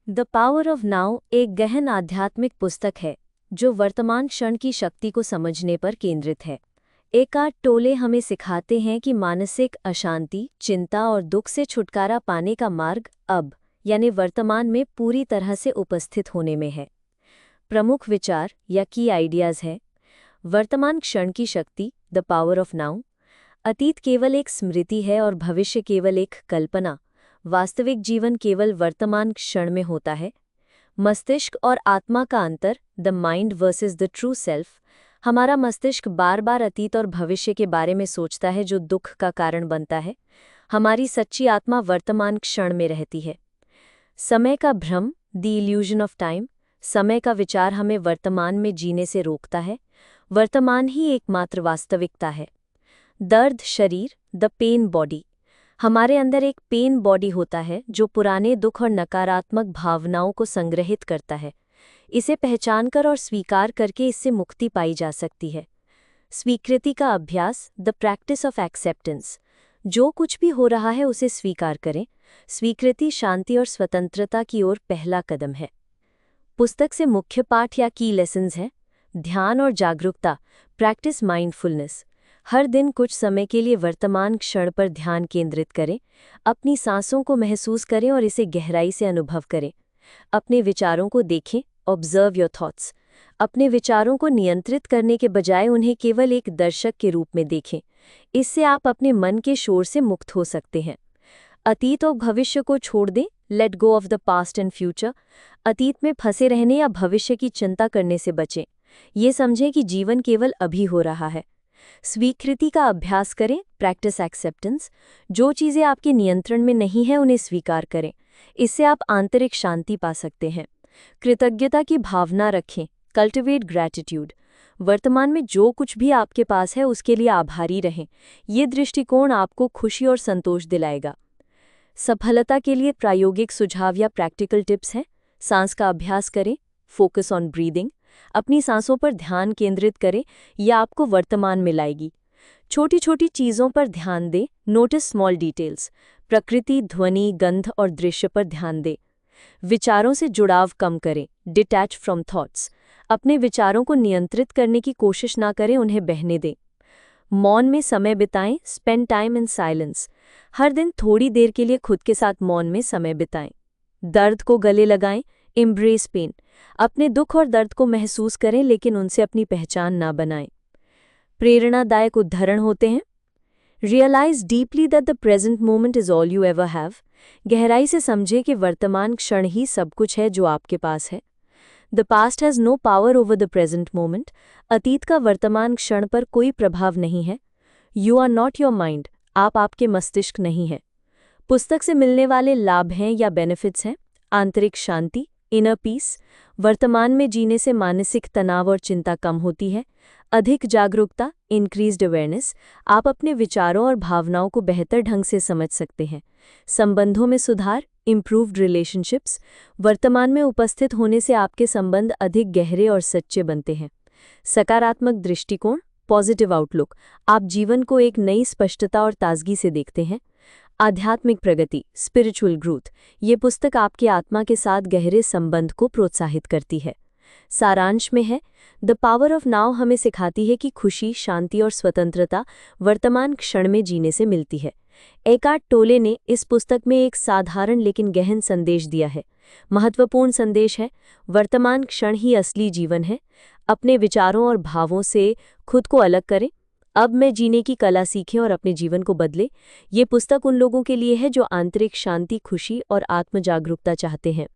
The power of now एक गहन आध्यात्मिक पुस्तक है जो वर्तमान क्षण की शक्ति को समझने पर केंद्रित है। एकार्ट टोले हमें सिखाते हैं कि मानसिक अशांति, चिंता और दुख से छुटकारा पाने का मार्ग अब यानी वर्तमान में पूरी तरह से उपस्थित होने में है। प्रमुख विचार या की आइडियाज है। वर्तमान क्षण की शक्ति, द पावर ऑफ नाउ। अतीत केवल एक स्मृति है और भविष्य केवल एक कल्पना। वास्तविक जीवन केवल वर्तमान क्षण में होता है। मस्तिष्क और आत्मा का अंतर, the mind versus the true self. हमारा मस्तिष्क बार बार अतीत और भविष्य के बारे में सोचता है जो दुख का कारण बनता है। हमारी सच्ची आत्मा वर्तमान क्षण में रहती है। समय का भ्रम, द इल्यूजन ऑफ टाइम। समय का विचार हमें वर्तमान में जीने से रोकता है। वर्तमान ही एकमात्र वास्तविकता है। दर्द शरीर, द पेन बॉडी। हमारे अंदर एक पेन बॉडी होता है जो पुराने दुख और नकारात्मक भावनाओं को संग्रहित करता है। इसे पहचानकर और स्वीकार करके इससे मुक्ति पाई जा सकती है। स्वीकृति का अभ्यास, द प्रैक्टिस ऑफ एक्सेप्टेंस। जो कुछ भी हो रहा है उसे स्वीकार करें। स्वीकृति शांति और स्वतंत्रता की ओर पहला कदम है। पुस्तक से मुख्य पाठ या की लेसन्स हैं। ध्यान और जागरूकता, प्रैक्टिस माइंडफुलनेस। हर दिन कुछ समय के लिए वर्तमान क्षण पर ध्यान केंद्रित करें। अपनी सांसों को महसूस करें और इसे गहराई से अनुभव करें। अपने विचारों को देखें, ऑब्जर्व योर थॉट्स। अपने विचारों को नियंत्रित करने के बजाय उन्हें केवल एक दर्शक के रूप में देखें। इससे आप अपने मन के शोर से मुक्त हो सकते हैं। अतीत और भविष्य को छोड़ दें, let go of the past and future. अतीत में फंसे रहने या भविष्य की चिंता करने से बचें। ये समझें कि जीवन केवल अभी हो रहा है। स्वीकृति का अभ्यास करें, प्रैक्टिस एक्सेप्टेंस। जो चीज़ें आपके नियंत्रण में नहीं हैं उन्हें स्वीकार करें। इससे आप आंतरिक शांति पा सकते हैं। कृतज्ञता की भावना रखें, कल्टिवेट ग्रैटिट्यूड। वर्तमान में जो कुछ भी आपके पास है उसके लिए आभारी रहें। ये दृष्टिकोण आपको खुशी और संतोष दिलाएगा। सफलता के लिए प्रायोगिक सुझाव या प्रैक्टिकल टिप्स हैं। सांस का अभ्यास करें, फोकस ऑन ब्रीदिंग। अपनी सांसों पर ध्यान केंद्रित करें, यह आपको वर्तमान में लाएगी। छोटी छोटी चीज़ों पर ध्यान दें, नोटिस स्मॉल डिटेल्स। प्रकृति, ध्वनि, गंध और दृश्य पर ध्यान दें। विचारों से जुड़ाव कम करें, डिटैच फ्रॉम थॉट्स। अपने विचारों को नियंत्रित करने की कोशिश ना करें, उन्हें बहने दें। मौन में समय बिताएं, स्पेंड टाइम इन साइलेंस। हर दिन थोड़ी देर के लिए खुद के साथ मौन में समय बिताएं। दर्द को गले लगाएं, एम्ब्रेस पेन। अपने दुख और दर्द को महसूस करें लेकिन उनसे अपनी पहचान ना बनाएं। प्रेरणादायक उदाहरण होते हैं। Realise deeply that the present moment is all you ever have. गहराई से समझें कि वर्तमान क्षण ही सब कुछ है जो आपके पास है। The past has no power over the present moment. अतीत का वर्तमान क्षण पर कोई प्रभाव नहीं है। You are not your mind. आप आपके मस्तिष्क नहीं है। पुस्तक से मिलने वाले लाभ हैं या बेनिफिट्स हैं। आंतरिक शांति, इनर पीस। वर्तमान में जीने से मानसिक तनाव और चिंता कम होती है। अधिक जागरूकता, इंक्रीज्ड अवेयरनेस। आप अपने विचारों और भावनाओं को बेहतर ढंग से समझ सकते हैं। संबंधों में सुधार, इम्प्रूव्ड रिलेशनशिप्स। वर्तमान में उपस्थित होने से आपके संबंध अधिक गहरे और सच्चे बनते हैं। सकारात्मक दृष्टिकोण, पॉजिटिव आउटलुक। आप जीवन को एक नई स्पष्टता और ताजगी से देखते हैं। आध्यात्मिक प्रगति, स्पिरिचुअल ग्रोथ। ये पुस्तक आपके आत्मा के साथ गहरे संबंध को प्रोत्साहित करती है। सारांश में है, द पावर ऑफ नाउ हमें सिखाती है कि खुशी, शांति और स्वतंत्रता वर्तमान क्षण में जीने से मिलती है। एकार्ट टोले ने इस पुस्तक में एक साधारण लेकिन गहन संदेश दिया है। महत्वपूर्ण संदेश है, वर्तमान क्षण ही असली जीवन है। अपने विचारों और भावों से खुद को अलग करें। अब मैं जीने की कला सीखें और अपने जीवन को बदलें। ये पुस्तक उन लोगों के लिए है जो आंतरिक शांति, खुशी और आत्म जागरूकता चाहते हैं।